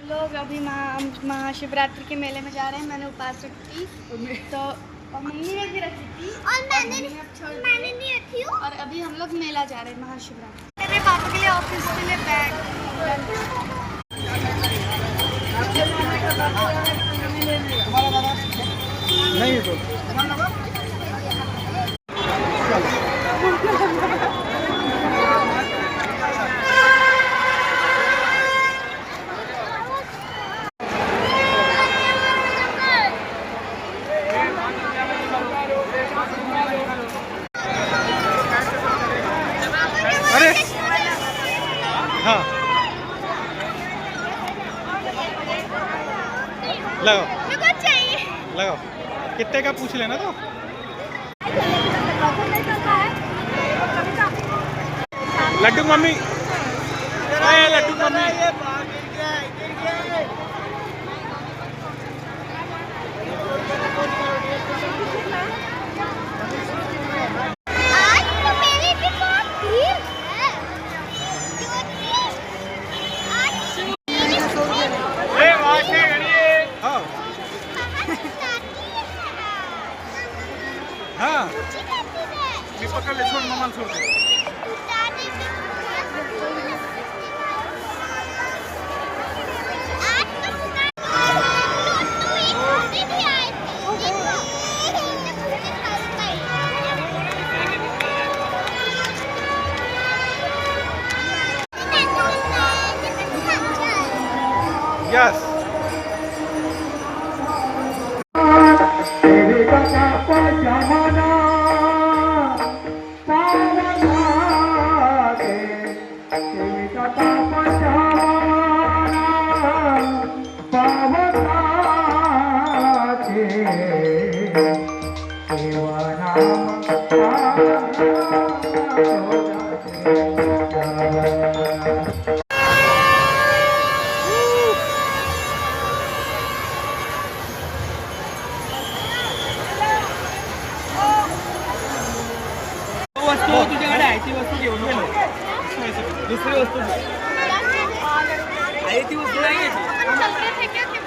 लोग अभी महाशिवरात्रि के मेले में जा रहे हैं। मैंने उपास रखी तो और मम्मी ने भी रखी थी और मैंने नहीं रखी हूँ। और अभी हम लोग मेला जा रहे हैं महाशिवरात्रि। मेरे पापा के लिए ऑफिस के लिए बैग नहीं तो अरे हाँ लगाओ लगाओ कितने का पूछ लेना तो लड्डू मम्मी लड्डू मम्मी हाँ मी पकड़ ले छोड़ मम्मा छोड़ दे यस वस्तू तुझ्याकडे आहे ती वस्तू घेऊ नको दुसरी वस्तू आहे ती वस्तू नाही घ्यायची